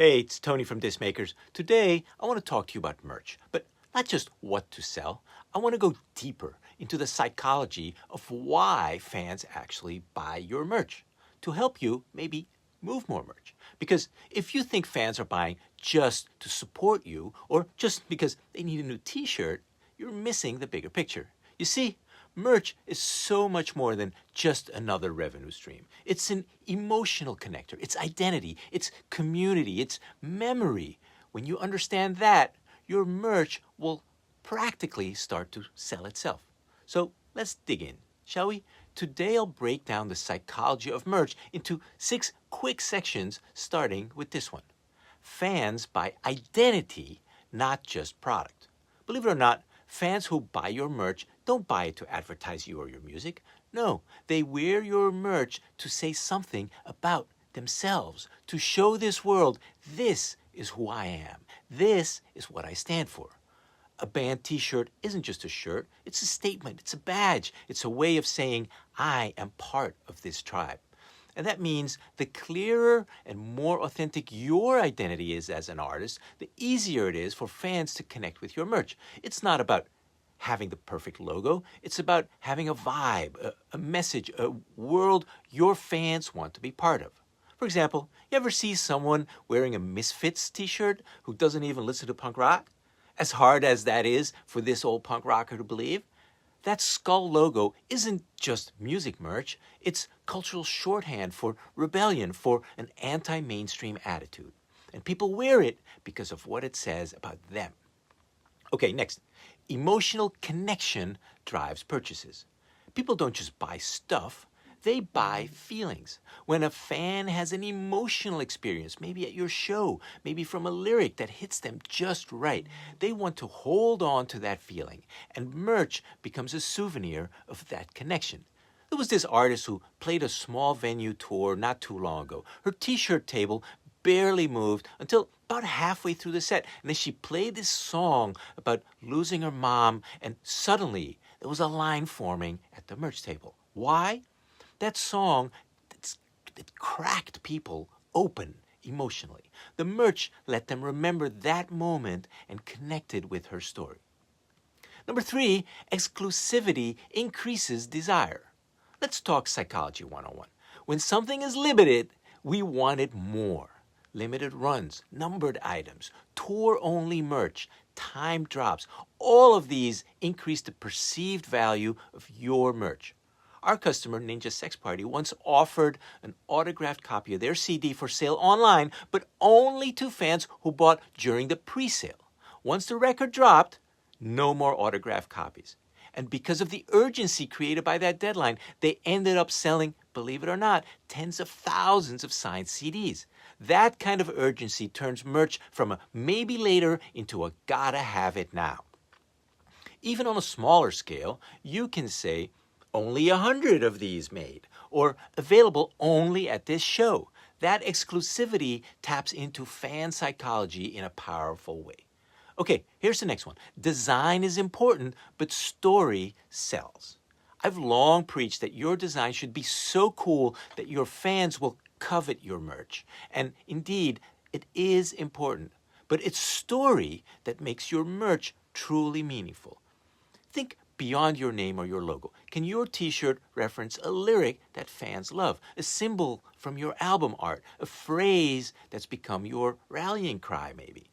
Hey, it's Tony from Discmakers. Today, I want to talk to you about merch, but not just what to sell. I want to go deeper into the psychology of why fans actually buy your merch to help you maybe move more merch. Because if you think fans are buying just to support you or just because they need a new t-shirt, you're missing the bigger picture. You see, merch is so much more than just another revenue stream. It's an emotional connector. It's identity. It's community. It's memory. When you understand that, your merch will practically start to sell itself. So let's dig in, shall we? Today I'll break down the psychology of merch into 6 quick sections, starting with this one. Fans buy identity, not just product. Believe it or not, fans who buy your merch don't buy it to advertise you or your music. No, they wear your merch to say something about themselves, to show this world, this is who I am. This is what I stand for. A band t-shirt isn't just a shirt, it's a statement, it's a badge, it's a way of saying, I am part of this tribe. And that means the clearer and more authentic your identity is as an artist, the easier it is for fans to connect with your merch. It's not about having the perfect logo, it's about having a vibe, a message, a world your fans want to be part of. For example, you ever see someone wearing a Misfits t-shirt who doesn't even listen to punk rock? As hard as that is for this old punk rocker to believe, that skull logo isn't just music merch, it's cultural shorthand for rebellion, for an anti-mainstream attitude. And people wear it because of what it says about them. Okay, next. Emotional connection drives purchases. People don't just buy stuff, they buy feelings. When a fan has an emotional experience, maybe at your show, maybe from a lyric that hits them just right, they want to hold on to that feeling, and merch becomes a souvenir of that connection. There was this artist who played a small venue tour not too long ago. Her t-shirt table barely moved until about halfway through the set, and then she played this song about losing her mom, and suddenly there was a line forming at the merch table. Why? That song, it cracked people open emotionally. The merch let them remember that moment and connected with her story. Number 3, exclusivity increases desire. Let's talk psychology 101. When something is limited, we want it more. Limited runs, numbered items, tour-only merch, time drops, all of these increase the perceived value of your merch. Our customer, Ninja Sex Party, once offered an autographed copy of their CD for sale online, but only to fans who bought during the pre-sale. Once the record dropped, no more autographed copies. And because of the urgency created by that deadline, they ended up selling, believe it or not, tens of thousands of signed CDs. That kind of urgency turns merch from a maybe later into a gotta have it now. Even on a smaller scale, you can say, only 100 of these made, or available only at this show. That exclusivity taps into fan psychology in a powerful way. Okay, here's the next one. Design is important, but story sells. I've long preached that your design should be so cool that your fans will covet your merch. And indeed, it is important. But it's story that makes your merch truly meaningful. Think beyond your name or your logo. Can your t-shirt reference a lyric that fans love, a symbol from your album art, a phrase that's become your rallying cry maybe?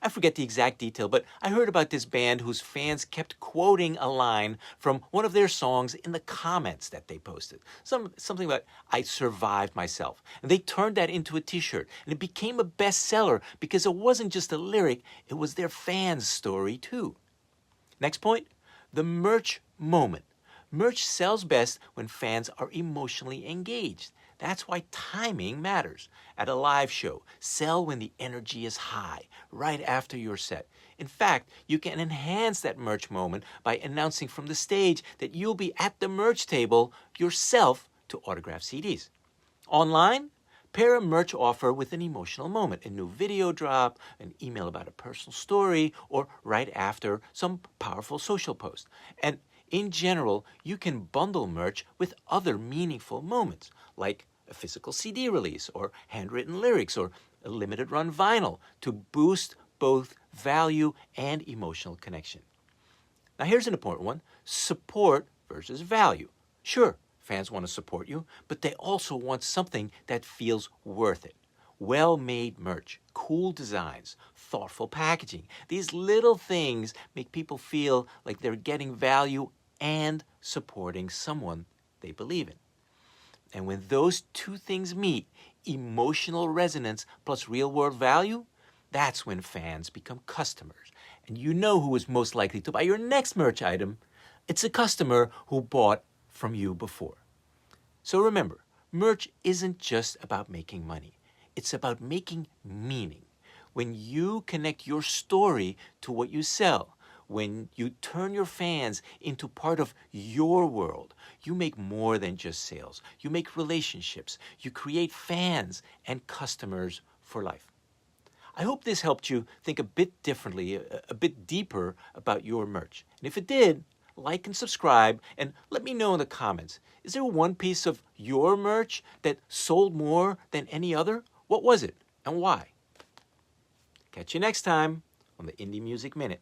I forget the exact detail, but I heard about this band whose fans kept quoting a line from one of their songs in the comments that they posted. Something about, I survived myself. And they turned that into a t-shirt, and it became a bestseller because it wasn't just a lyric, it was their fans' story too. Next point. The merch moment. Merch sells best when fans are emotionally engaged. That's why timing matters. At a live show, sell when the energy is high, right after your set. In fact, you can enhance that merch moment by announcing from the stage that you'll be at the merch table yourself to autograph CDs. Online, pair a merch offer with an emotional moment, a new video drop, an email about a personal story, or right after some powerful social post. And in general, you can bundle merch with other meaningful moments, like a physical CD release, or handwritten lyrics, or a limited run vinyl to boost both value and emotional connection. Now here's an important one: support versus value. Sure, fans want to support you, but they also want something that feels worth it. Well-made merch, cool designs, thoughtful packaging. These little things make people feel like they're getting value and supporting someone they believe in. And when those two things meet, emotional resonance plus real-world value, that's when fans become customers. And you know who is most likely to buy your next merch item. It's a customer who bought from you before. So remember, merch isn't just about making money. It's about making meaning. When you connect your story to what you sell, when you turn your fans into part of your world, you make more than just sales. You make relationships. You create fans and customers for life. I hope this helped you think a bit differently, a bit deeper about your merch. And if it did, like and subscribe, and let me know in the comments. Is there one piece of your merch that sold more than any other? What was it and why? Catch you next time on the Indie Music Minute.